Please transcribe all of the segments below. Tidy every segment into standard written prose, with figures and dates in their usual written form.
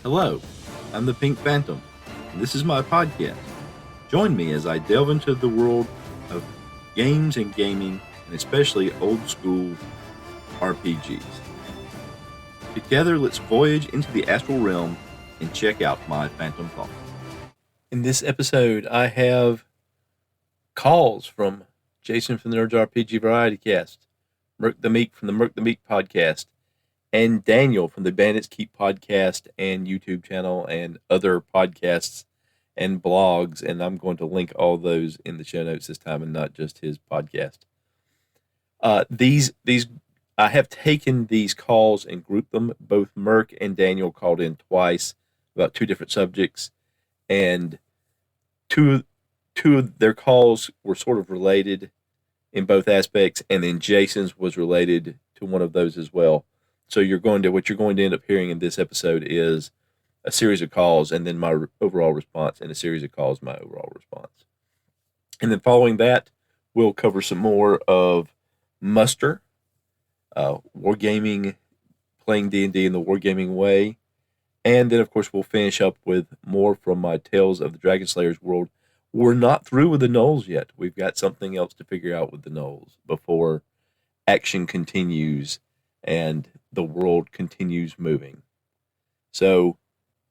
Hello, I'm the Pink Phantom, and this is my podcast. Join me as I delve into the world of games and gaming, and especially old school RPGs. Together, let's voyage into the astral realm and check out my Phantom thoughts. In this episode, I have calls from Jason from the Nerds RPG Variety Cast, Mirke the Meek from the Mirke the Meek podcast, and Daniel from the Bandits Keep podcast and YouTube channel and other podcasts and blogs. And I'm going to link all those in the show notes this time and not just his podcast. These I have taken these calls and grouped them. Both Mirke and Daniel called in twice about two different subjects, and two of their calls were sort of related in both aspects, and then Jason's was related to one of those as well. So what you're going to end up hearing in this episode is a series of calls, and then my overall response, and a series of calls, my overall response. And then following that, we'll cover some more of Muster, wargaming, playing D&D in the wargaming way. And then, of course, we'll finish up with more from my Tales of the Dragon Slayers world. We're not through with the gnolls yet. We've got something else to figure out with the gnolls before action continues and the world continues moving. So,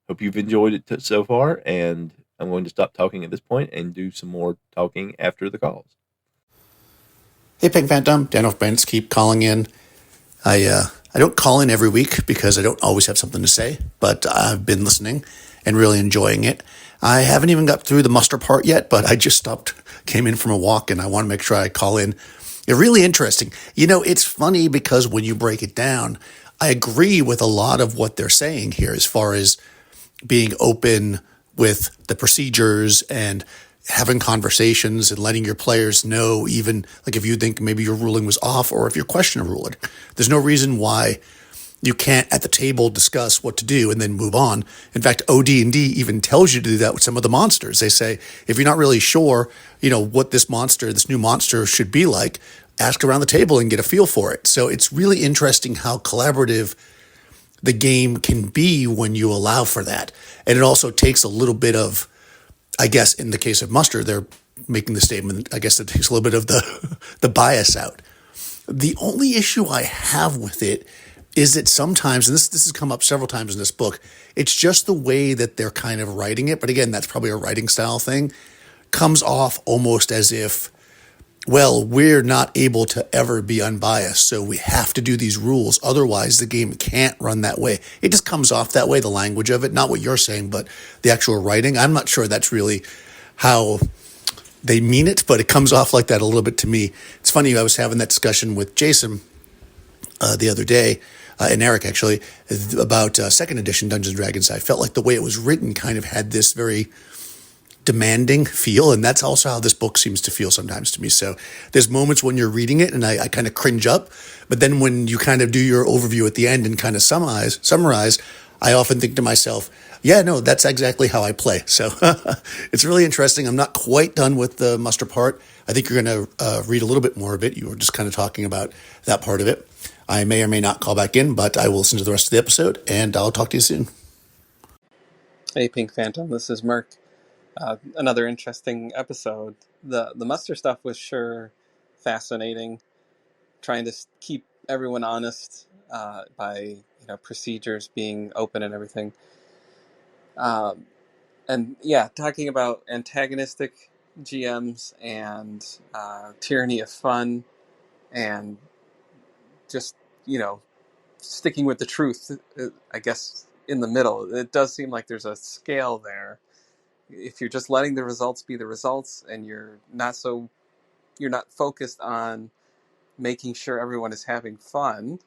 hope you've enjoyed it so far, and I'm going to stop talking at this point and do some more talking after the calls. Hey, Pink Phantom, Daniel Brents, keep calling in. I don't call in every week because I don't always have something to say, but I've been listening and really enjoying it. I haven't even got through the muster part yet, but I just came in from a walk, and I want to make sure I call in. It's really interesting. You know, it's funny because when you break it down, I agree with a lot of what they're saying here as far as being open with the procedures and having conversations and letting your players know, even like if you think maybe your ruling was off or if you question a ruling. There's no reason why you can't at the table discuss what to do and then move on. In fact, OD&D even tells you to do that with some of the monsters. They say, if you're not really sure, what this new monster should be like, ask around the table and get a feel for it. So it's really interesting how collaborative the game can be when you allow for that. And it also takes a little bit of, I guess in the case of Muster, they're making the statement, I guess it takes a little bit of the bias out. The only issue I have with it is that sometimes, and this has come up several times in this book, it's just the way that they're kind of writing it. But again, that's probably a writing style thing. Comes off almost as if, well, we're not able to ever be unbiased, so we have to do these rules. Otherwise, the game can't run that way. It just comes off that way, the language of it, not what you're saying, but the actual writing. I'm not sure that's really how they mean it, but it comes off like that a little bit to me. It's funny, I was having that discussion with Jason the other day, and Eric actually, about second edition Dungeons & Dragons. I felt like the way it was written kind of had this very demanding feel, and that's also how this book seems to feel sometimes to me. So there's moments when you're reading it and I kind of cringe up, but then when you kind of do your overview at the end and kind of summarize, I often think to myself, yeah, no, that's exactly how I play. So it's really interesting. I'm not quite done with the muster part. I think you're going to read a little bit more of it. You were just kind of talking about that part of it. I may or may not call back in, but I will listen to the rest of the episode, and I'll talk to you soon. Hey, Pink Phantom, this is Mirke. Another interesting episode. The muster stuff was sure fascinating. Trying to keep everyone honest by procedures being open and everything. And yeah, talking about antagonistic GMs and tyranny of fun, and just sticking with the truth. I guess in the middle, it does seem like there's a scale there. If you're just letting the results be the results and you're not focused on making sure everyone is having fun,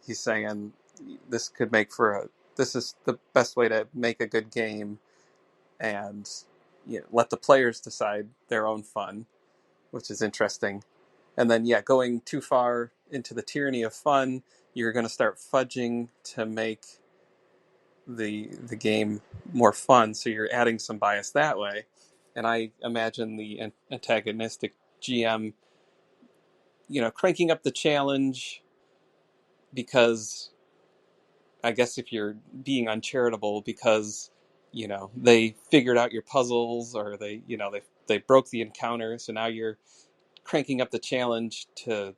he's saying this is the best way to make a good game, and let the players decide their own fun, which is interesting. And then going too far into the tyranny of fun, you're going to start fudging to make the game more fun, so you're adding some bias that way. And I imagine the antagonistic GM cranking up the challenge because I guess if you're being uncharitable because, they figured out your puzzles, or they broke the encounter, so now you're cranking up the challenge to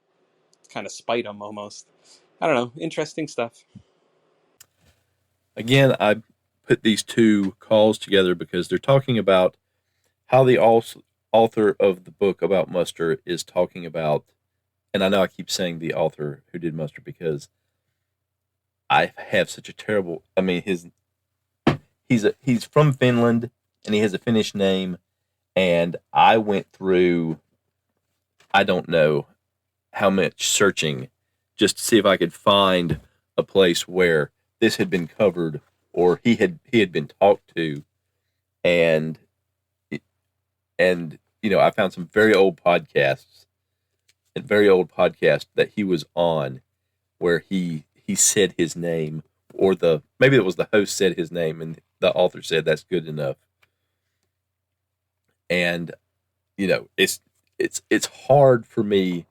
kind of spite them almost. I don't know. Interesting stuff. Again, I put these two calls together because they're talking about how the author of the book about Muster is talking about, and I know I keep saying the author who did Muster because I have such a terrible. I mean, he's from Finland and he has a Finnish name, and I went through, I don't know how much searching just to see if I could find a place where this had been covered or he had been talked to, and I found some very old podcasts that he was on where he said his name, or maybe it was the host said his name and the author said that's good enough. And it's hard for me.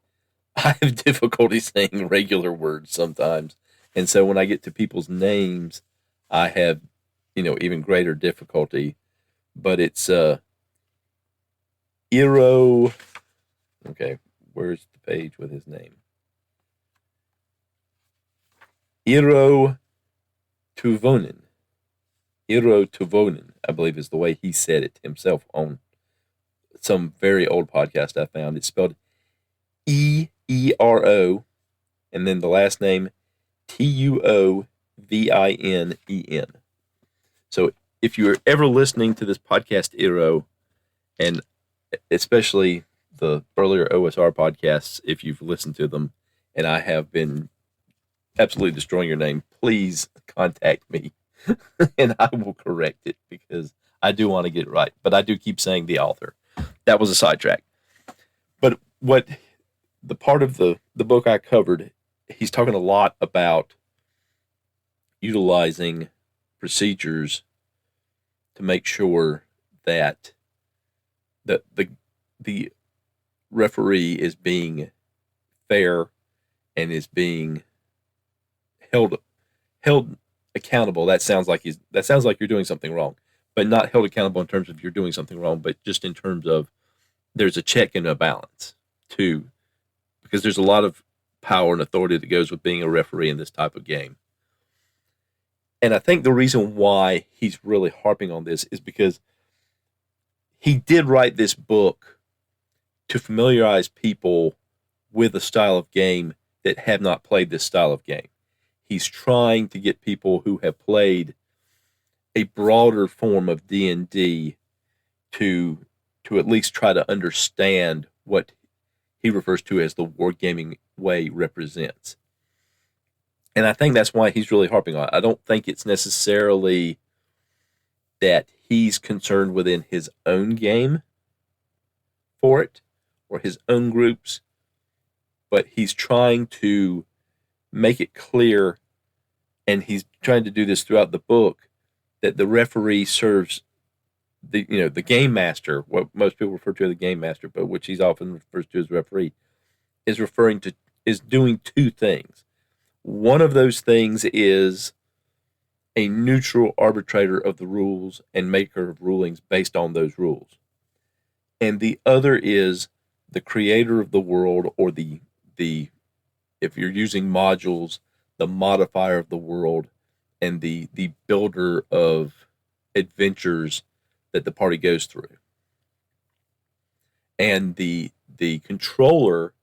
I have difficulty saying regular words sometimes, and so when I get to people's names, I have even greater difficulty. But it's Eero. Okay, where's the page with his name? Eero Tuvonen. Eero Tuvonen, I believe, is the way he said it himself on some very old podcast I found. It's spelled Eero, and then the last name Tuovinen. So if you're ever listening to this podcast, Eero, and especially the earlier OSR podcasts, if you've listened to them, and I have been absolutely destroying your name, please contact me and I will correct it because I do want to get it right. But I do keep saying the author. That was a sidetrack. But what the part of the book I covered, he's talking a lot about utilizing procedures to make sure that the referee is being fair and is being held accountable. That sounds like you're doing something wrong, but not held accountable in terms of you're doing something wrong, but just in terms of there's a check and a balance too, because there's a lot of power and authority that goes with being a referee in this type of game. And I think the reason why he's really harping on this is because he did write this book to familiarize people with a style of game that have not played this style of game. He's trying to get people who have played a broader form of D&D to at least try to understand what he refers to as the wargaming way represents. And I think that's why he's really harping on it. I don't think it's necessarily that he's concerned within his own game for it or his own groups, but he's trying to make it clear, and he's trying to do this throughout the book, that the referee serves the game master, what most people refer to as the game master, but which he's often refers to as referee, is doing two things. One of those things is a neutral arbitrator of the rules and maker of rulings based on those rules. And the other is the creator of the world, or the if you're using modules, the modifier of the world, and the builder of adventures that the party goes through. And the controller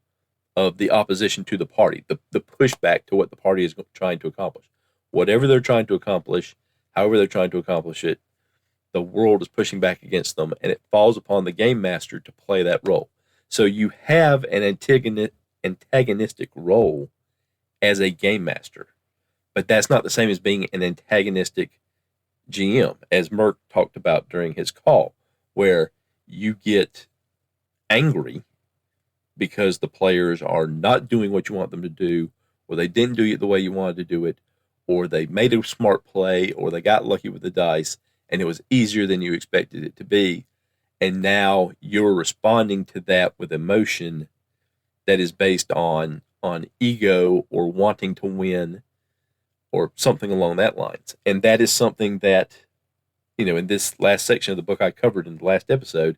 of the opposition to the party, the pushback to what the party is trying to accomplish. Whatever they're trying to accomplish, however they're trying to accomplish it, the world is pushing back against them, and it falls upon the game master to play that role. So you have an antagonistic role as a game master, but that's not the same as being an antagonistic GM, as Mirke talked about during his call, where you get angry because the players are not doing what you want them to do, or they didn't do it the way you wanted to do it, or they made a smart play, or they got lucky with the dice, and it was easier than you expected it to be. And now you're responding to that with emotion that is based on ego or wanting to win, or something along that lines. And that is something that, in this last section of the book I covered in the last episode,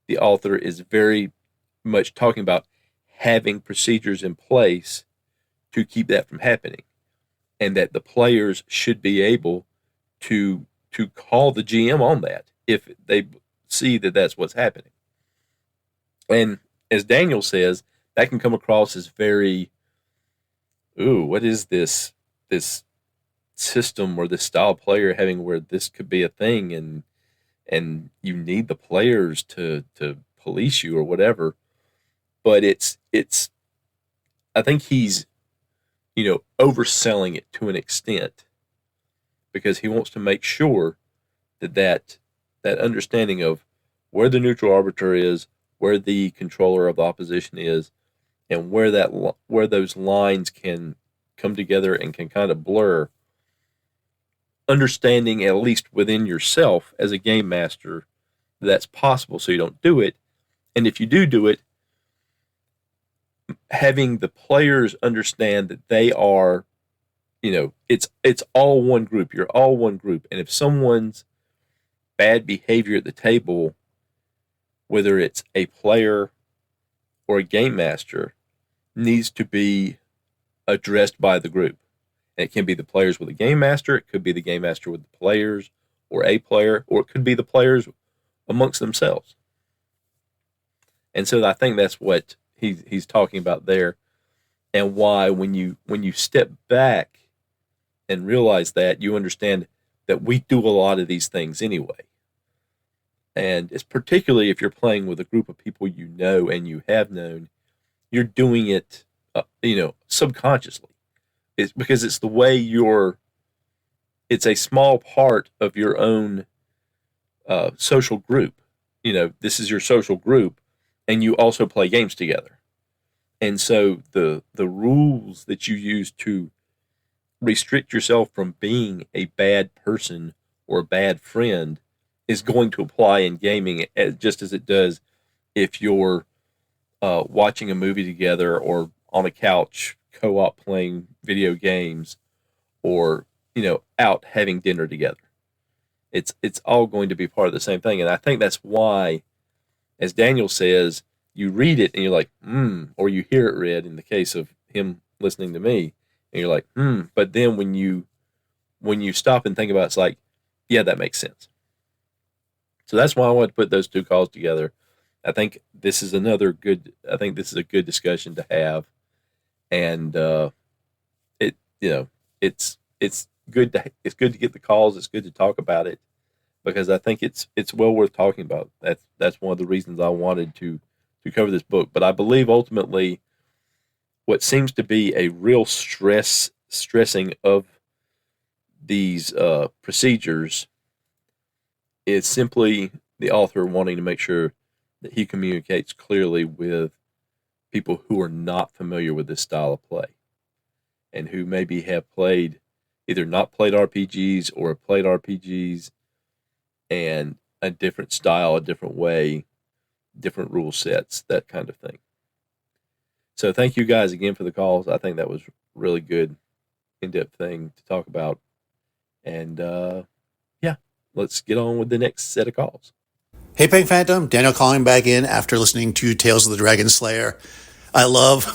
the author is very much talking about having procedures in place to keep that from happening, and that the players should be able to call the GM on that if they see that that's what's happening. And as Daniel says, that can come across as very, ooh, what is this system or this style of player having where this could be a thing, and you need the players to police you or whatever. But it's I think he's overselling it to an extent, because he wants to make sure that understanding of where the neutral arbiter is, where the controller of the opposition is, and where those lines can come together and can kind of blur. Understanding, at least within yourself as a game master, that's possible, so you don't do it. And if you do it, having the players understand that they are, it's all one group. You're all one group. And if someone's bad behavior at the table, whether it's a player or a game master, needs to be addressed by the group. And it can be the players with a game master, it could be the game master with the players, or a player, or it could be the players amongst themselves. And so I think that's what he's talking about there, and why when you step back and realize that, you understand that we do a lot of these things anyway. And it's particularly if you're playing with a group of people and you have known, you're doing it, subconsciously. It's because it's the way it's a small part of your own social group. This is your social group, and you also play games together. And so the rules that you use to restrict yourself from being a bad person or a bad friend is going to apply in gaming, just as it does if you're watching a movie together, or on a couch co-op playing video games, or out having dinner together. It's all going to be part of the same thing. And I think that's why, as Daniel says, you read it and you're like, or you hear it read in the case of him listening to me, and you're like, but then when you stop and think about it, it's like, yeah, that makes sense. So that's why I wanted to put those two calls together. I think this is a good discussion to have. And it's good to get the calls. It's good to talk about it, because I think it's well worth talking about. That's one of the reasons I wanted to cover this book. But I believe ultimately what seems to be a real stressing of these procedures is simply the author wanting to make sure that he communicates clearly with people who are not familiar with this style of play, and who maybe have either not played RPGs or have played RPGs and a different style, a different way, different rule sets, that kind of thing. So thank you guys again for the calls. I think that was really good, in-depth thing to talk about. And let's get on with the next set of calls. Hey, Pink Phantom. Daniel calling back in after listening to Tales of the Dragon Slayer. I love,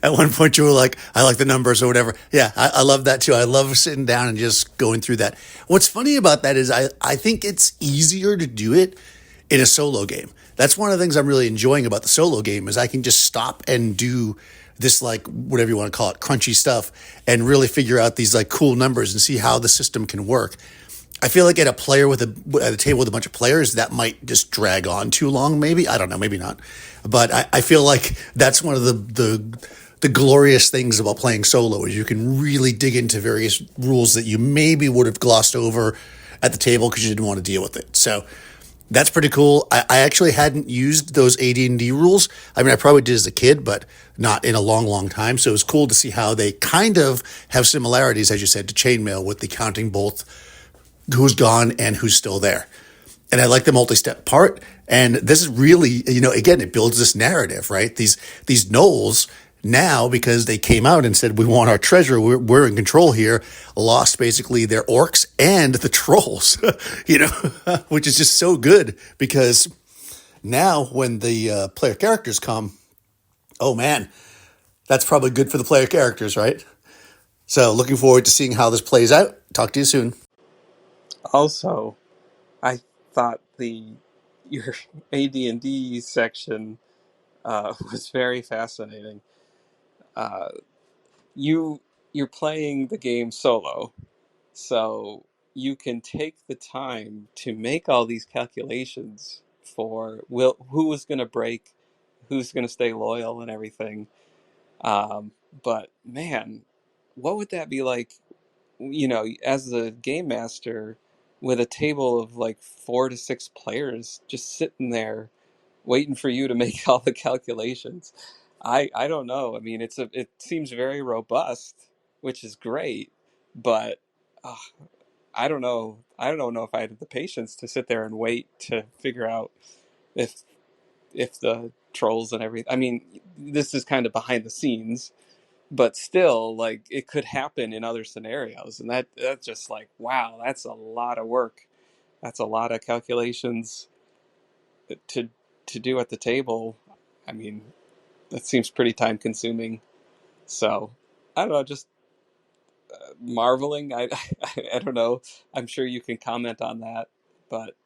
at one point you were like, I like the numbers or whatever. Yeah, I love that too. I love sitting down and just going through that. What's funny about that is I think it's easier to do it in a solo game. That's one of the things I'm really enjoying about the solo game, is I can just stop and do this, like, whatever you want to call it, crunchy stuff, and really figure out these like cool numbers and see how the system can work. I feel like at a table with a bunch of players, that might just drag on too long. Maybe, I don't know, maybe not. But I feel like that's one of the glorious things about playing solo, is you can really dig into various rules that you maybe would have glossed over at the table because you didn't want to deal with it. So that's pretty cool. I actually hadn't used those AD&D rules. I mean, I probably did as a kid, but not in a long, long time. So it was cool to see how they kind of have similarities, as you said, to Chainmail, with the counting both who's gone and who's still there. And I like the multi-step part. And this is really, again, it builds this narrative, right? These gnolls, now, because they came out and said, we want our treasure, we're in control here, lost basically their orcs and the trolls, which is just so good, because now when the player characters come, oh man, that's probably good for the player characters, right? So looking forward to seeing how this plays out. Talk to you soon. Also, I thought your AD&D section was very fascinating. Uh, you're playing the game solo, so you can take the time to make all these calculations for who is going to break, who's going to stay loyal, and everything. But man, what would that be like? As a game master, with a table of like 4 to 6 players just sitting there waiting for you to make all the calculations. I don't know. I mean, it seems very robust, which is great, but uh, I don't know. I don't know if I had the patience to sit there and wait to figure out if the trolls and everything. I mean, this is kind of behind the scenes, but still, like, it could happen in other scenarios, and that's just like, wow, that's a lot of work. That's a lot of calculations to do at the table. I mean, that seems pretty time consuming. So I don't know, just marveling. I don't know. I'm sure you can comment on that, but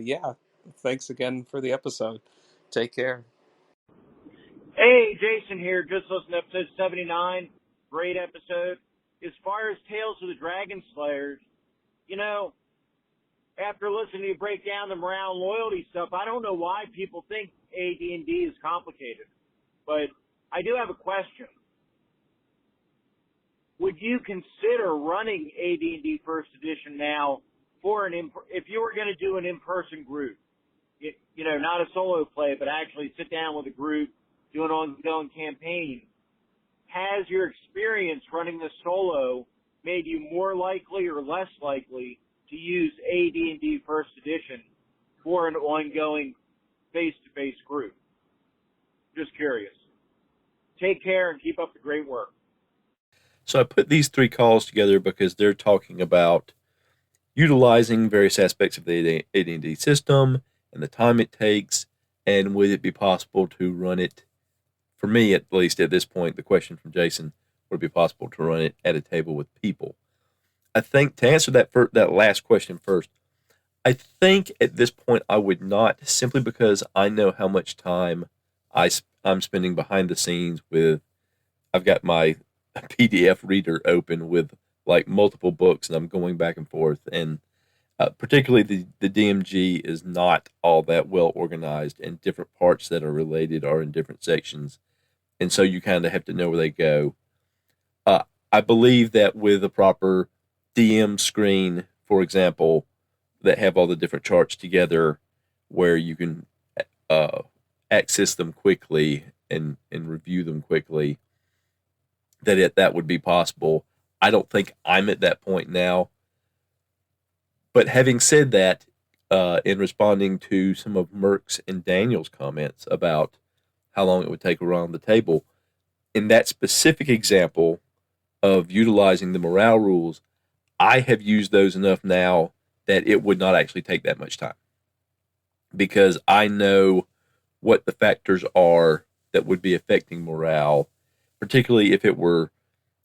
yeah. Thanks again for the episode. Take care. Hey, Jason here. Just listened to episode 79. Great episode. As far as Tales of the Dragon Slayers, after listening to you break down the morale and loyalty stuff, I don't know why people think AD&D is complicated. But I do have a question. Would you consider running AD&D First Edition now for if you were going to do an in-person group? Not a solo play, but actually sit down with a group, do an ongoing campaign. Has your experience running the solo made you more likely or less likely to use AD&D First Edition for an ongoing face-to-face group? Just curious. Take care and keep up the great work. So I put these 3 calls together because they're talking about utilizing various aspects of the AD&D system and the time it takes, and would it be possible to run it, for me at least at this point, the question from Jason, would it be possible to run it at a table with people? I think to answer that last question first, I think at this point I would not, simply because I know how much time I'm spending behind the scenes with. I've got my PDF reader open with like multiple books, and I'm going back and forth, and particularly the DMG is not all that well organized, and different parts that are related are in different sections, and so you kind of have to know where they go. I believe that with a proper DM screen, for example, that have all the different charts together, where you can access them quickly and review them quickly, that would be possible. I don't think I'm at that point now. But having said that, in responding to some of Mirke's and Daniel's comments about how long it would take around the table, in that specific example of utilizing the morale rules, I have used those enough now that it would not actually take that much time, because I know what the factors are that would be affecting morale, particularly if it were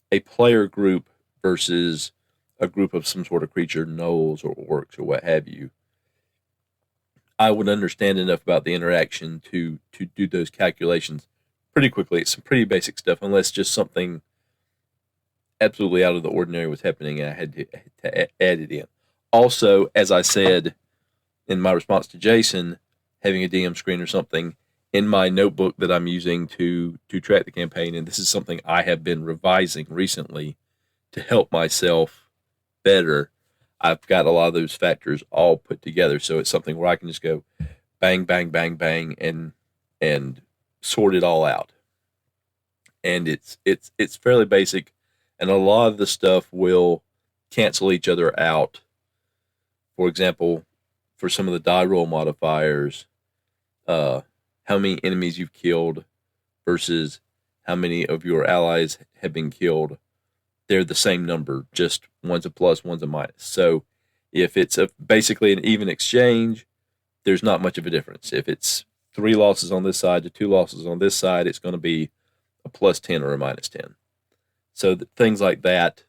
a player group versus a group of some sort of creature, gnolls or orcs or what have you. I would understand enough about the interaction to do those calculations pretty quickly. It's some pretty basic stuff, unless just something absolutely out of the ordinary was happening and I had to add it in. Also, as I said in my response to Jason, having a DM screen or something in my notebook that I'm using to track the campaign, and this is something I have been revising recently to help myself better. I've got a lot of those factors all put together, so it's something where I can just go bang, bang, bang, bang, and sort it all out. And it's fairly basic, and a lot of the stuff will cancel each other out. For example, for some of the die roll modifiers, how many enemies you've killed versus how many of your allies have been killed. They're the same number, just one's a plus, one's a minus. So if it's basically an even exchange, there's not much of a difference. If it's 3 losses on this side to 2 losses on this side, it's going to be a plus 10 or a minus 10. So things like that,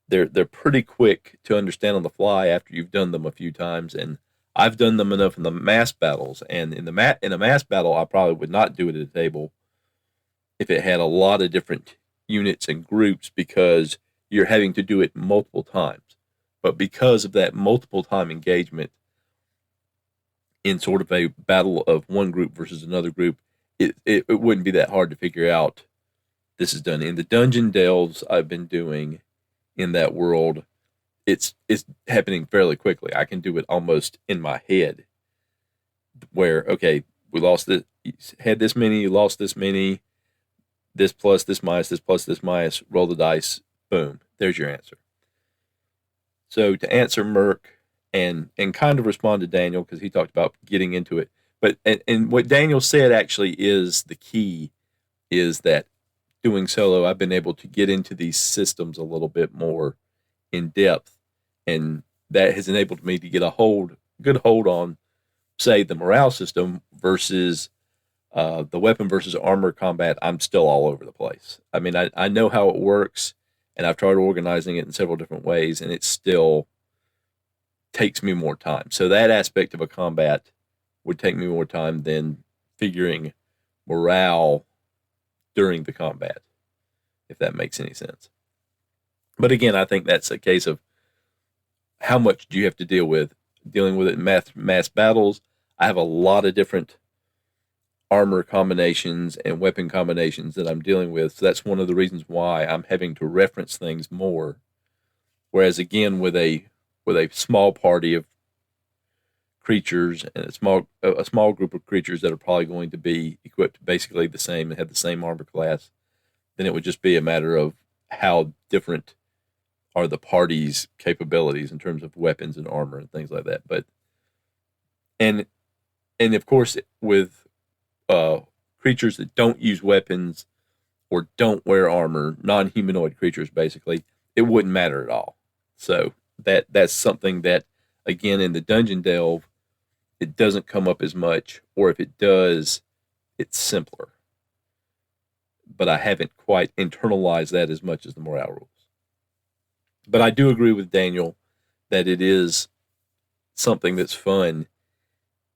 they're pretty quick to understand on the fly after you've done them a few times. And I've done them enough in the mass battles, and in a mass battle, I probably would not do it at a table if it had a lot of different units and groups, because you're having to do it multiple times. But because of that multiple time engagement in sort of a battle of one group versus another group, it wouldn't be that hard to figure out this is done. In the dungeon delves I've been doing in that world, it's happening fairly quickly. I can do it almost in my head, where, okay, we lost this, had this many, you lost this many, this plus, this minus, this plus, this minus, roll the dice, boom, there's your answer. So to answer Mirke and kind of respond to Daniel, because he talked about getting into it, but and what Daniel said actually is the key, is that doing solo, I've been able to get into these systems a little bit more in depth, and that has enabled me to get a good hold on, say, the morale system versus the weapon versus armor combat. I'm still all over the place. I mean, I know how it works, and I've tried organizing it in several different ways, and it still takes me more time. So that aspect of a combat would take me more time than figuring morale during the combat, if that makes any sense. But again, I think that's a case of how much do you have to deal with. Dealing with it in mass battles, I have a lot of different armor combinations and weapon combinations that I'm dealing with. So that's one of the reasons why I'm having to reference things more. Whereas again, with a small party of creatures and a small group of creatures that are probably going to be equipped basically the same and have the same armor class, then it would just be a matter of how different are the party's capabilities in terms of weapons and armor and things like that. But and of course, with creatures that don't use weapons or don't wear armor, non-humanoid creatures basically, it wouldn't matter at all. So that's something that, again, in the dungeon delve, it doesn't come up as much, or if it does, it's simpler. But I haven't quite internalized that as much as the morale rules. But I do agree with Daniel that it is something that's fun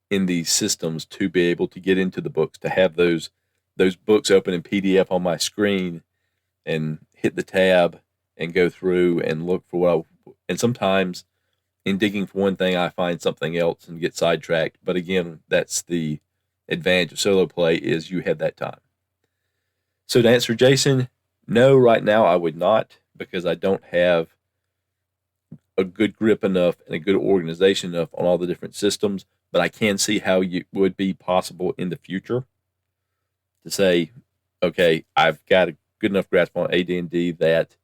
in these systems to be able to get into the books, to have those books open in PDF on my screen and hit the tab and go through and look for and sometimes in digging for one thing, I find something else and get sidetracked. But again, that's the advantage of solo play, is you have that time. So to answer Jason, no, right now I would not, because I don't have a good grip enough and a good organization enough on all the different systems. But I can see how it would be possible in the future to say, okay, I've got a good enough grasp on AD&D that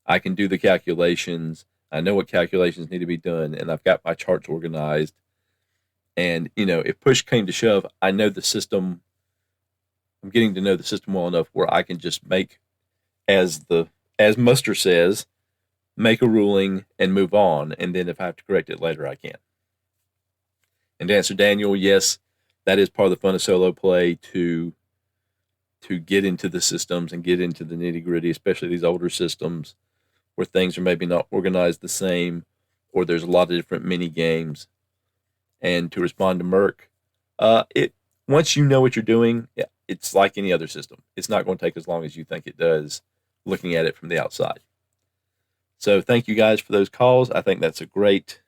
I can do the calculations. I know what calculations need to be done, and I've got my charts organized. And, if push came to shove, I know the system. I'm getting to know the system well enough where I can just make, as Muster says, make a ruling and move on. And then if I have to correct it later, I can. And to answer Daniel, yes, that is part of the fun of solo play, to get into the systems and get into the nitty gritty, especially these older systems where things are maybe not organized the same, or there's a lot of different mini games. And to respond to Mirke, once you know what you're doing, it's like any other system. It's not going to take as long as you think it does, looking at it from the outside. So thank you guys for those calls. I think that's a great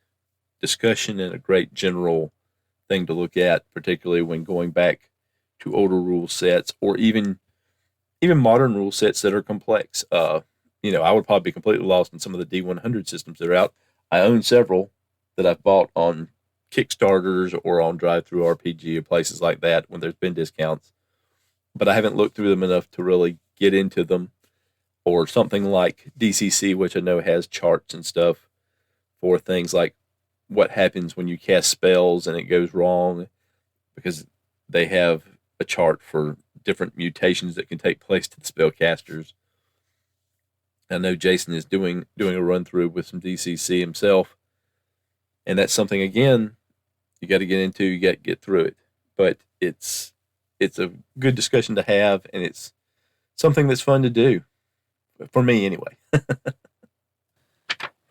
discussion and a great general thing to look at, particularly when going back to older rule sets, or even modern rule sets that are complex. I would probably be completely lost in some of the D100 systems that are out. I own several that I've bought on Kickstarters or on Drive-Thru RPG or places like that when there's been discounts, but I haven't looked through them enough to really get into them. Or something like DCC, which I know has charts and stuff for things like what happens when you cast spells and it goes wrong, because they have a chart for different mutations that can take place to the spellcasters. I know Jason is doing a run through with some DCC himself, and that's something again you got to get into. You got to get through it, but it's a good discussion to have, and it's something that's fun to do for me anyway.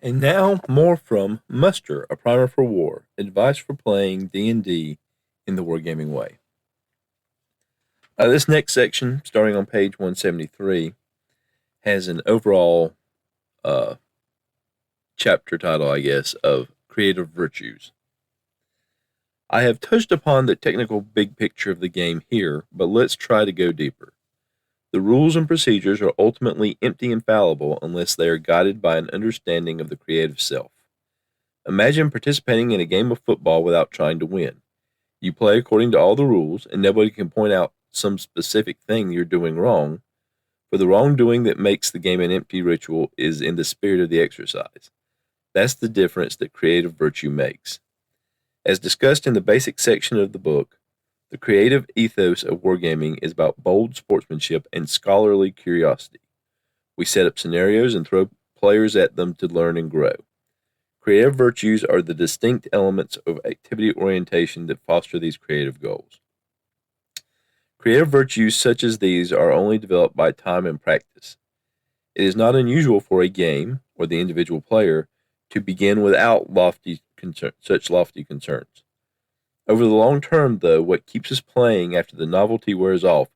And now more from Muster, a primer for war, advice for playing D&D in the wargaming way. This next section, starting on page 173, has an overall chapter title, I guess, of creative virtues. I have touched upon the technical big picture of the game here, but let's try to go deeper. The rules and procedures are ultimately empty and fallible unless they are guided by an understanding of the creative self. Imagine participating in a game of football without trying to win. You play according to all the rules, and nobody can point out some specific thing you're doing wrong, for the wrongdoing that makes the game an empty ritual is in the spirit of the exercise. That's the difference that creative virtue makes. As discussed in the basic section of the book, the creative ethos of wargaming is about bold sportsmanship and scholarly curiosity. We set up scenarios and throw players at them to learn and grow. Creative virtues are the distinct elements of activity orientation that foster these creative goals. Creative virtues such as these are only developed by time and practice. It is not unusual for a game, or the individual player, to begin without such lofty concerns. Over the long term, though, what keeps us playing after the novelty wears off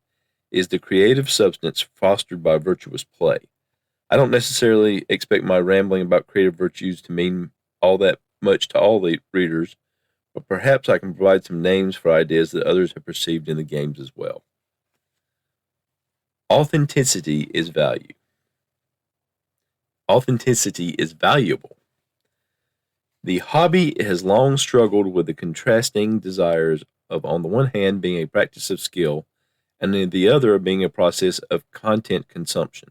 is the creative substance fostered by virtuous play. I don't necessarily expect my rambling about creative virtues to mean all that much to all the readers, but perhaps I can provide some names for ideas that others have perceived in the games as well. Authenticity is value. Authenticity is valuable. The hobby has long struggled with the contrasting desires of, on the one hand, being a practice of skill, and on the other, being a process of content consumption.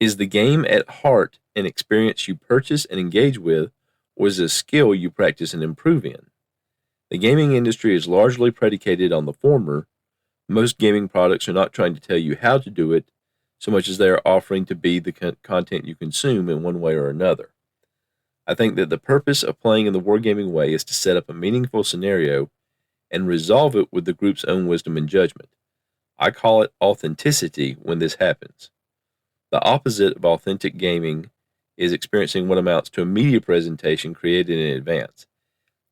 Is the game at heart an experience you purchase and engage with, or is it a skill you practice and improve in? The gaming industry is largely predicated on the former. Most gaming products are not trying to tell you how to do it, so much as they are offering to be the content you consume in one way or another. I think that the purpose of playing in the wargaming way is to set up a meaningful scenario and resolve it with the group's own wisdom and judgment. I call it authenticity when this happens. The opposite of authentic gaming is experiencing what amounts to a media presentation created in advance.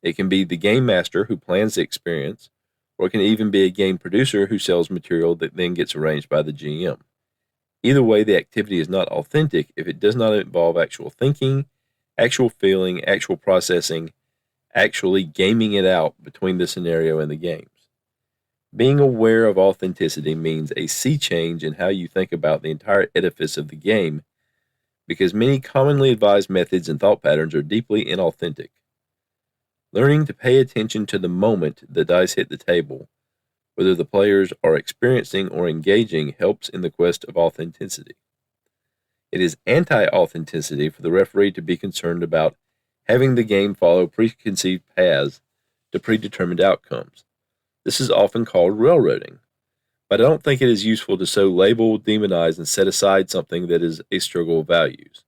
It can be the game master who plans the experience, or it can even be a game producer who sells material that then gets arranged by the GM. Either way, the activity is not authentic if it does not involve actual thinking, actual feeling, actual processing, actually gaming it out between the scenario and the games. Being aware of authenticity means a sea change in how you think about the entire edifice of the game, because many commonly advised methods and thought patterns are deeply inauthentic. Learning to pay attention to the moment the dice hit the table, whether the players are experiencing or engaging, helps in the quest of authenticity. It is anti-authenticity for the referee to be concerned about having the game follow preconceived paths to predetermined outcomes. This is often called railroading, but I don't think it is useful to so label, demonize, and set aside something that is a struggle of values.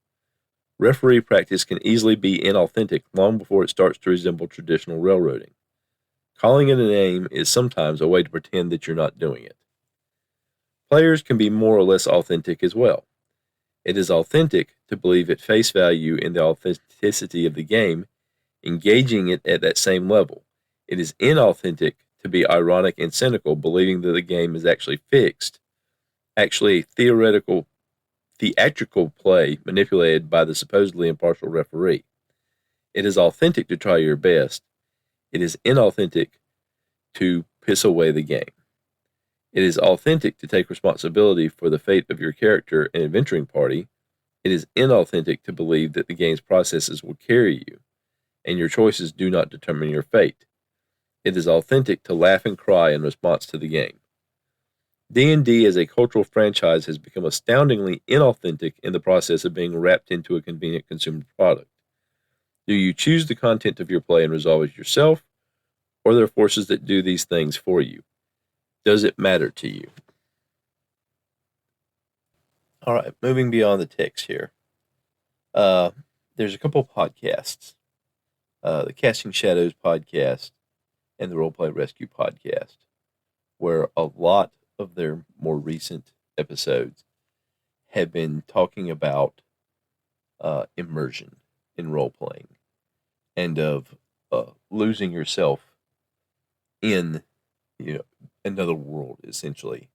Referee practice can easily be inauthentic long before it starts to resemble traditional railroading. Calling it a name is sometimes a way to pretend that you're not doing it. Players can be more or less authentic as well. It is authentic to believe at face value in the authenticity of the game, engaging it at that same level. It is inauthentic to be ironic and cynical, believing that the game is actually fixed, actually a theatrical play manipulated by the supposedly impartial referee. It is authentic to try your best. It is inauthentic to piss away the game. It is authentic to take responsibility for the fate of your character and adventuring party. It is inauthentic to believe that the game's processes will carry you, and your choices do not determine your fate. It is authentic to laugh and cry in response to the game. D&D as a cultural franchise has become astoundingly inauthentic in the process of being wrapped into a convenient consumer product. Do you choose the content of your play and resolve it yourself, or are there forces that do these things for you? Does it matter to you? All right, moving beyond the text here. There's a couple podcasts, the Casting Shadows podcast and the Roleplay Rescue podcast, where a lot of their more recent episodes have been talking about immersion in role playing and of losing yourself in another world, essentially,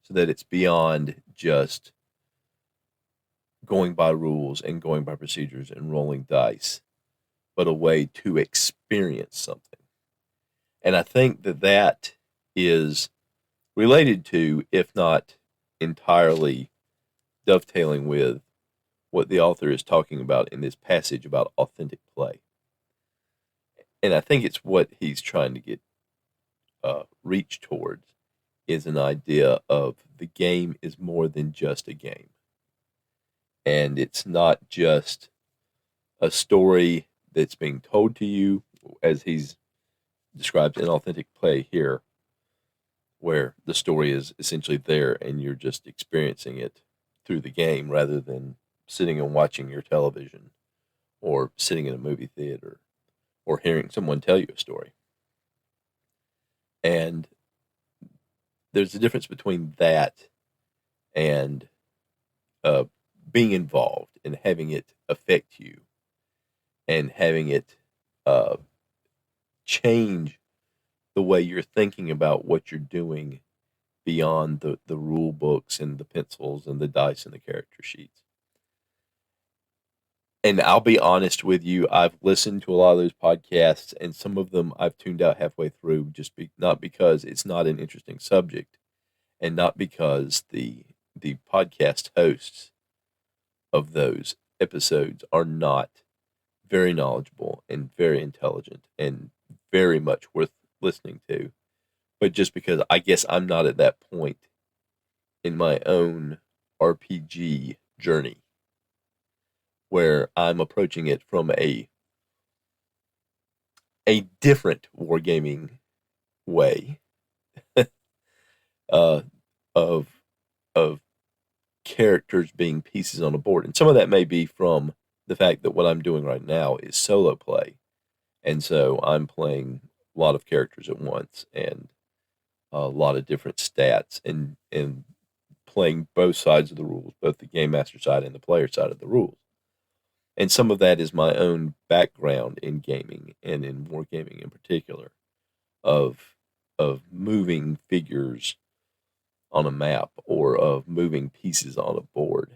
so that it's beyond just going by rules and going by procedures and rolling dice, but a way to experience something. And I think that is related to, if not entirely dovetailing with, what the author is talking about in this passage about authentic play. And I think it's what he's trying to get reach towards, is an idea of the game is more than just a game. And it's not just a story that's being told to you, as he's describes in authentic play here, where the story is essentially there and you're just experiencing it through the game rather than sitting and watching your television or sitting in a movie theater or hearing someone tell you a story. And there's a difference between that and being involved and having it affect you and having it change the way you're thinking about what you're doing beyond the rule books and the pencils and the dice and the character sheets. And I'll be honest with you, I've listened to a lot of those podcasts, and some of them I've tuned out halfway through, not because it's not an interesting subject, and not because the podcast hosts of those episodes are not very knowledgeable and very intelligent and very much worth listening to, but just because I guess I'm not at that point in my own RPG journey where I'm approaching it from a different wargaming way of characters being pieces on a board. And some of that may be from the fact that what I'm doing right now is solo play. And so I'm playing a lot of characters at once and a lot of different stats and playing both sides of the rules, both the game master side and the player side of the rules. And some of that is my own background in gaming and in wargaming in particular, of moving figures on a map or of moving pieces on a board.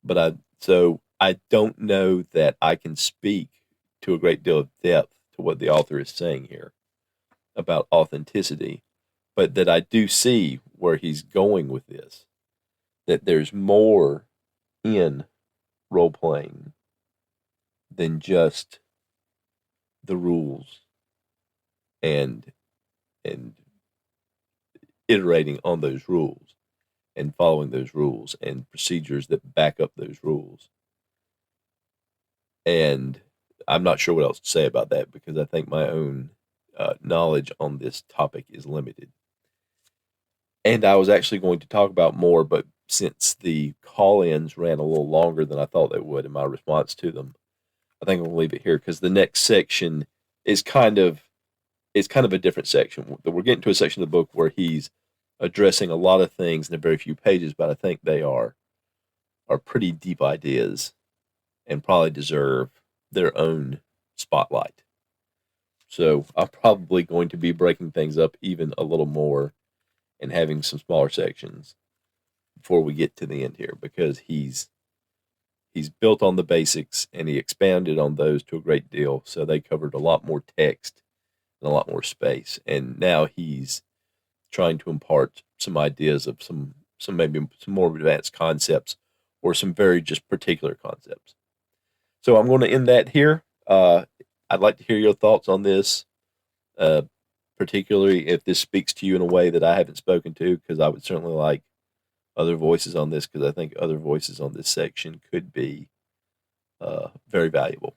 But I don't know that I can speak to a great deal of depth to what the author is saying here about authenticity, but that I do see where he's going with this, that there's more in role-playing than just the rules and iterating on those rules and following those rules and procedures that back up those rules. And I'm not sure what else to say about that because I think my own knowledge on this topic is limited. And I was actually going to talk about more, but since the call-ins ran a little longer than I thought they would in my response to them, I think I'll leave it here because the next section is kind of a different section. We're getting to a section of the book where he's addressing a lot of things in a very few pages, but I think they are pretty deep ideas and probably deserve their own spotlight. So I'm probably going to be breaking things up even a little more and having some smaller sections before we get to the end here, because he's built on the basics and he expanded on those to a great deal. So they covered a lot more text and a lot more space. And now he's trying to impart some ideas of some maybe some more advanced concepts or some very just particular concepts. So I'm going to end that here. I'd like to hear your thoughts on this, particularly if this speaks to you in a way that I haven't spoken to, because I would certainly like other voices on this, because I think other voices on this section could be very valuable.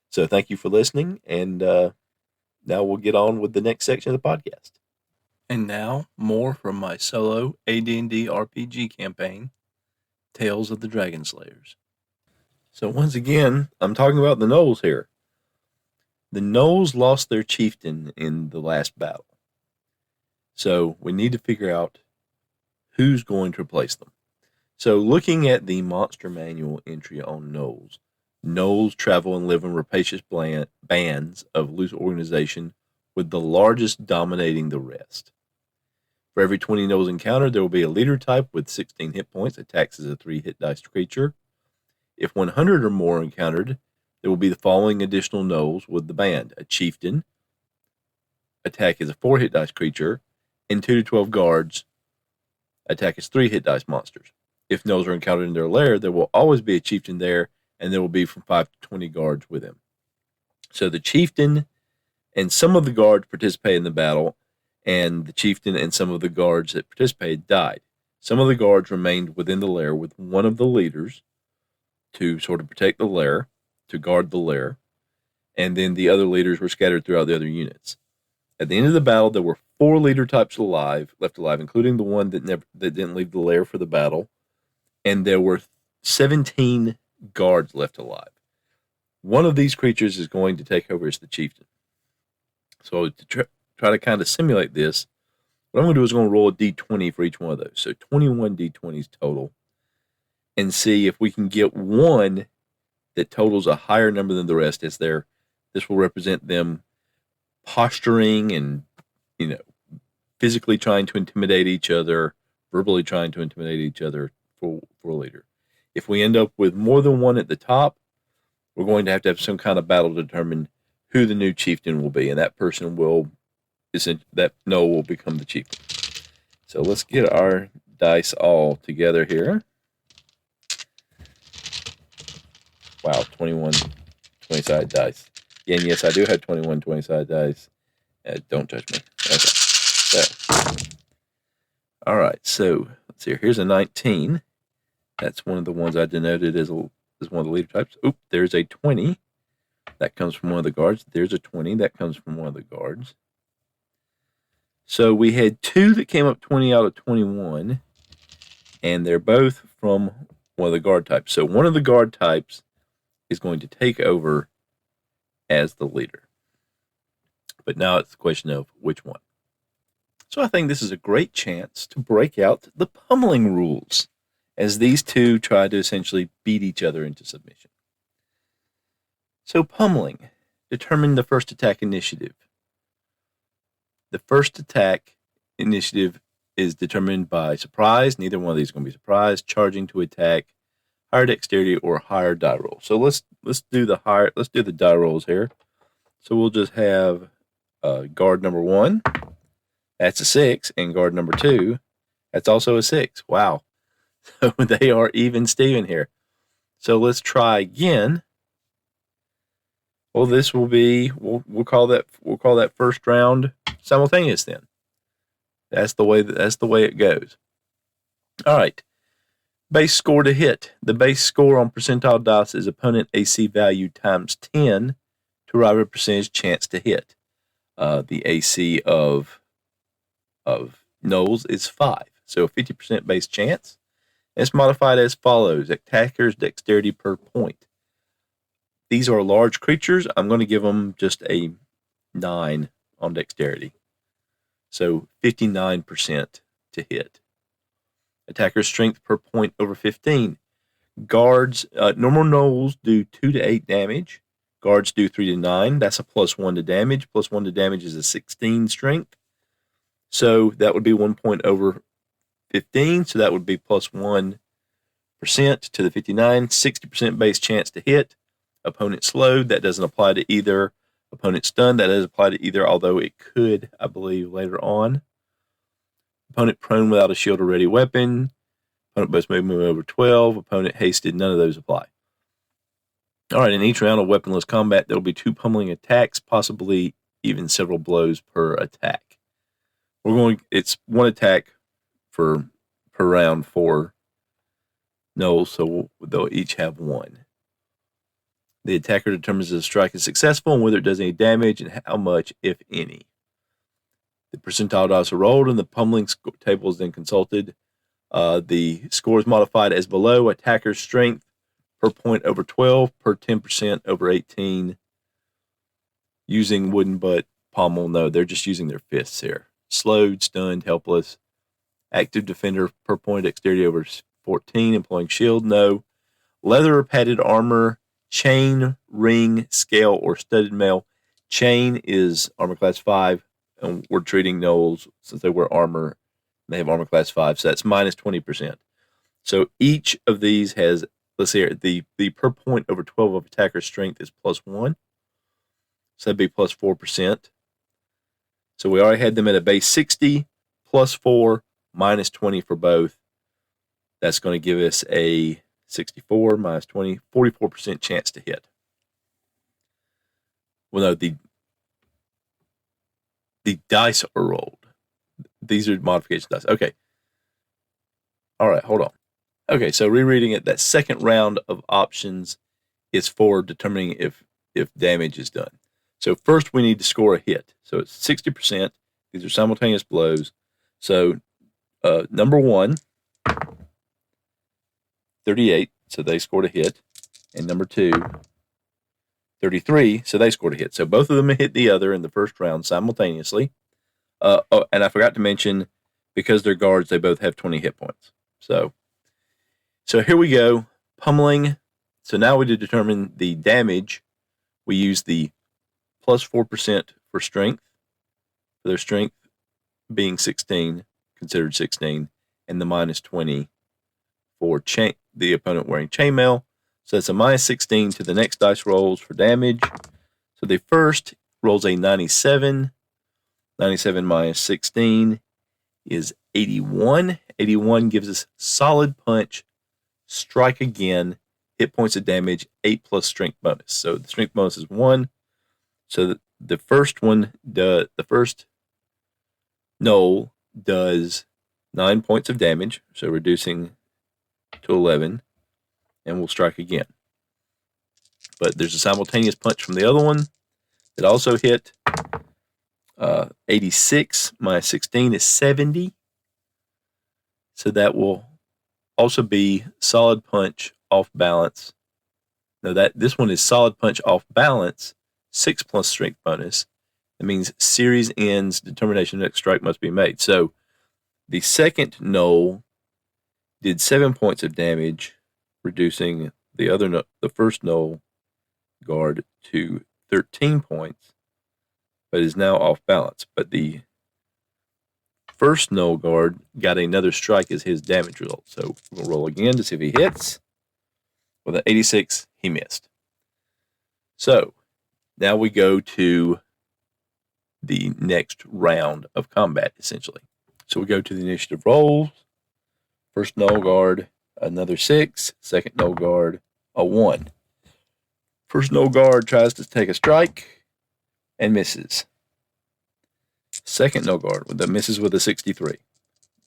So thank you for listening, and now we'll get on with the next section of the podcast. And now, more from my solo AD&D RPG campaign, Tales of the Dragon Slayers. So once again, I'm talking about the gnolls here. The gnolls lost their chieftain in the last battle. So we need to figure out who's going to replace them. So looking at the monster manual entry on gnolls, gnolls travel and live in rapacious bands of loose organization, with the largest dominating the rest. For every 20 gnolls encountered, there will be a leader type with 16 hit points, attacks as a 3 hit dice creature. If 100 or more encountered, there will be the following additional gnolls with the band: a chieftain, attack as a 4 hit dice creature, and 2 to 12 guards, attack as 3 hit dice monsters. If gnolls are encountered in their lair, there will always be a chieftain there, and there will be from 5 to 20 guards with him. So the chieftain and some of the guards participate in the battle, and the chieftain and some of the guards that participated died. Some of the guards remained within the lair with one of the leaders to sort of protect the lair, to guard the lair, and then the other leaders were scattered throughout the other units. At the end of the battle, there were 4 leader types left alive, including the one that didn't leave the lair for the battle, and there were 17 guards left alive. One of these creatures is going to take over as the chieftain. So to try to kind of simulate this, what I'm going to do is I'm going to roll a d20 for each one of those. So 21 d20s total, and see if we can get one that totals a higher number than the rest. This will represent them posturing and, physically trying to intimidate each other, verbally trying to intimidate each other for a leader. If we end up with more than one at the top, we're going to have some kind of battle to determine who the new chieftain will be, and that person that gnoll will become the chieftain. So let's get our dice all together here. Wow, 21 20-sided dice. And yes, I do have 21 20-sided dice. Don't judge me. Okay. So, all right, so let's see here. Here's a 19. That's one of the ones I denoted as one of the leader types. Oop, there's a 20. That comes from one of the guards. There's a 20. That comes from one of the guards. So we had 2 that came up 20 out of 21, and they're both from one of the guard types. So one of the guard types is going to take over as the leader. But now it's the question of which one. So I think this is a great chance to break out the pummeling rules, as these two try to essentially beat each other into submission. So pummeling. Determine the first attack initiative. The first attack initiative is determined by surprise. Neither one of these is going to be surprise. Charging to attack, higher dexterity, or higher die roll. So let's do the die rolls here. So we'll just have guard number 1. That's a 6, and guard number 2. That's also a 6. Wow. So they are even Steven here. So let's try again. Well, this will be we'll call that first round simultaneous then. That's the way it goes. All right. Base score to hit. The base score on percentile dice is opponent AC value times 10 to arrive at a percentage chance to hit. The AC of gnolls is 5, so 50% base chance. It's modified as follows: attacker's dexterity per point. These are large creatures. I'm going to give them just a 9 on dexterity, so 59% to hit. Attacker's strength per point over 15. Guards, normal gnolls do 2 to 8 damage. Guards do 3 to 9. That's a +1 to damage. +1 to damage is a 16 strength. So that would be 1 point over 15. So that would be +1% to the 59. 60% base chance to hit. Opponent slowed. That doesn't apply to either. Opponent stunned. That doesn't apply to either, although it could, I believe, later on. Opponent prone without a shield or ready weapon. Opponent best movement over 12. Opponent hasted. None of those apply. All right, in each round of weaponless combat, there will be 2 pummeling attacks, possibly even several blows per attack. It's 1 attack per round for gnolls, so they'll each have 1. The attacker determines if the strike is successful and whether it does any damage and how much, if any. The percentile dice are rolled, and the pummeling table is then consulted. The score is modified as below: attacker's strength per point over 12, per 10% over 18. Using wooden butt, pommel, no, they're just using their fists here. Slowed, stunned, helpless. Active defender per point, dexterity over 14, employing shield, no. Leather or padded armor, chain, ring, scale, or studded mail. Chain is armor class 5, and we're treating gnolls since they wear armor. They have armor class 5, so that's minus 20%. So each of these has, let's see here, the per point over 12 of attacker's strength is plus 1. So that'd be plus 4%. So we already had them at a base 60, plus 4, minus 20 for both. That's going to give us a 64 minus 20, 44% chance to hit. Well, no, the dice are rolled. These are modification dice. Okay. All right, hold on. Okay, so rereading it, that second round of options is for determining if damage is done. So first we need to score a hit. So it's 60%. These are simultaneous blows. So number 1, 38, so they scored a hit. And number 2, 33, so they scored a hit. So both of them hit the other in the first round simultaneously. And I forgot to mention, because they're guards, they both have 20 hit points. So here we go, pummeling. So now we determine the damage. We use the plus 4% for strength, for their strength being 16, considered 16, and the minus 20 for the opponent wearing chainmail. So that's a minus 16 to the next dice rolls for damage. So the first rolls a 97. 97 minus 16 is 81. 81 gives us solid punch, strike again, hit points of damage, 8 plus strength bonus. So the strength bonus is 1. So the first one, the first gnoll does 9 points of damage, so reducing to 11, and will strike again. But there's a simultaneous punch from the other one that also hit. 86 minus 16 is 70. So that will also be solid punch off balance. No, this one is solid punch off balance, 6 plus strength bonus. That means series ends, determination next strike must be made. So the second gnoll did 7 points of damage, reducing the first gnoll guard to 13 points, but is now off balance. But the first gnoll guard got another strike as his damage result. So we'll roll again to see if he hits. With an 86, he missed. So now we go to the next round of combat, essentially. So we go to the initiative rolls. First gnoll guard, another 6. Second gnoll guard, a 1. First gnoll guard tries to take a strike and misses. Second gnoll guard misses with a 63,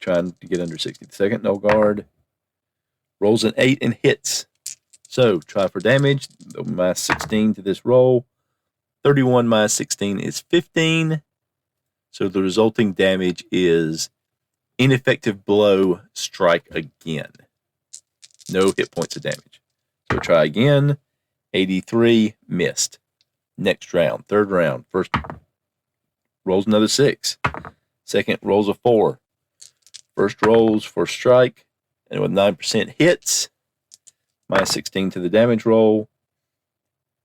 trying to get under 60. The second gnoll guard rolls an 8 and hits. So try for damage. Minus 16 to this roll. 31 minus 16 is 15. So the resulting damage is ineffective blow, strike again. No hit points of damage. So try again. 83, missed. Next round, third round. First rolls another 6. Second rolls a 4. First rolls for strike, and with 9% hits. Minus 16 to the damage roll.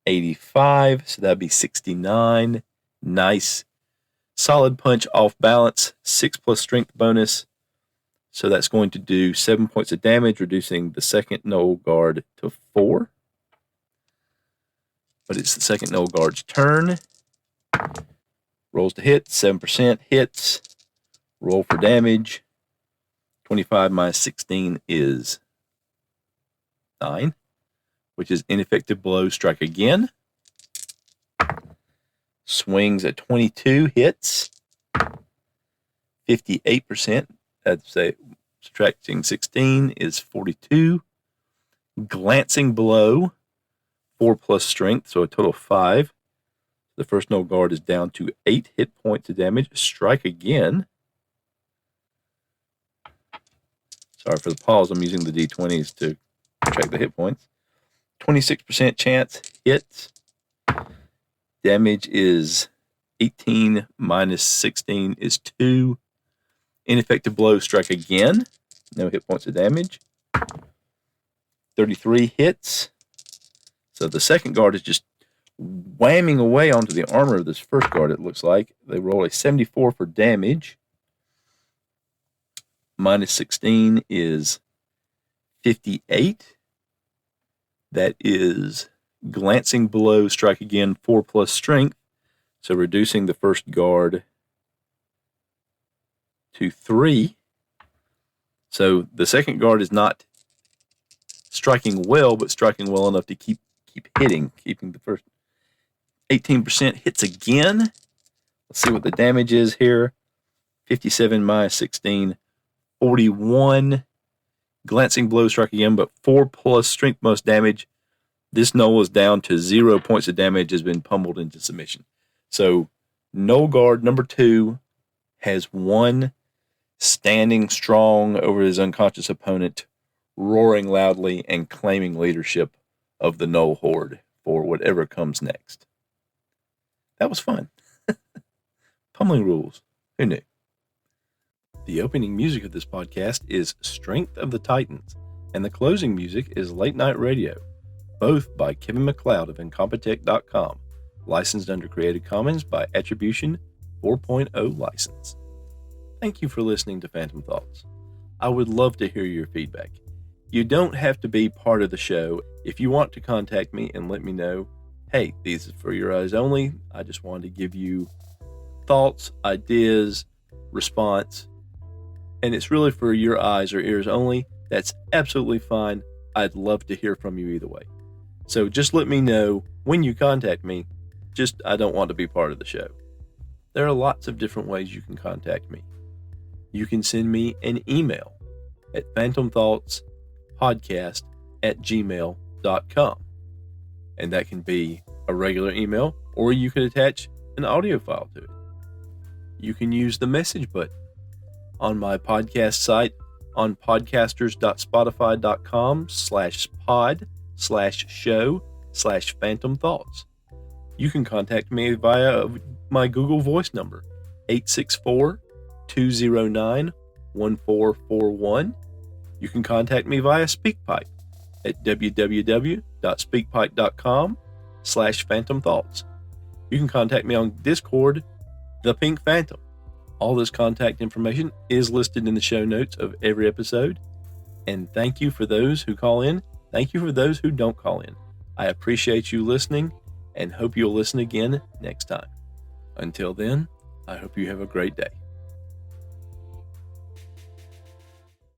85, so that'd be 69. Nice. Solid punch off balance, 6 plus strength bonus. So that's going to do 7 points of damage, reducing the second gnoll guard to 4. But it's the second gnoll guard's turn. Rolls to hit, 7% hits. Roll for damage. 25 minus 16 is 9, which is ineffective blow, strike again. Swings at 22, hits. 58%, I'd say subtracting 16 is 42. Glancing blow, 4 plus strength, so a total of 5. The first null guard is down to 8 hit points of damage. Strike again. Sorry for the pause. I'm using the D20s to check the hit points. 26% chance hits. Damage is 18 minus 16 is 2. Ineffective blow, strike again. No hit points of damage. 33 hits. So the second guard is just whamming away onto the armor of this first guard, it looks like. They roll a 74 for damage. Minus 16 is 58. That is glancing blow, strike again, 4 plus strength. So reducing the first guard to 3. So the second guard is not striking well, but striking well enough to keep hitting, keeping the first 18% hits again. Let's see what the damage is here. 57 minus 16, 41. Glancing blow, strike again, but 4 plus strength most damage. This gnoll is down to 0 points of damage, has been pummeled into submission. So Gnoll Guard number 2 has 1 standing strong over his unconscious opponent, roaring loudly and claiming leadership of the Gnoll Horde for whatever comes next. That was fun. Pummeling rules. Who knew? The opening music of this podcast is Strength of the Titans, and the closing music is Late Night Radio, both by Kevin MacLeod of Incompetech.com, licensed under Creative Commons by Attribution 4.0 license. Thank you for listening to Phantom Thoughts. I would love to hear your feedback. You don't have to be part of the show. If you want to contact me and let me know, hey, these are for your eyes only. I just wanted to give you thoughts, ideas, response, and it's really for your eyes or ears only. That's absolutely fine. I'd love to hear from you either way. So just let me know when you contact me. Just, I don't want to be part of the show. There are lots of different ways you can contact me. You can send me an email at phantomthoughtspodcast@gmail.com. And that can be a regular email, or you can attach an audio file to it. You can use the message button on my podcast site on podcasters.spotify.com/pod/show/phantom thoughts. You can contact me via my Google Voice number, 864-209-1441. You can contact me via SpeakPipe at www.speakpipe.com/phantom thoughts. You can contact me on Discord, The Pink Phantom. All this contact information is listed in the show notes of every episode. And thank you for those who call in. Thank you for those who don't call in. I appreciate you listening and hope you'll listen again next time. Until then, I hope you have a great day.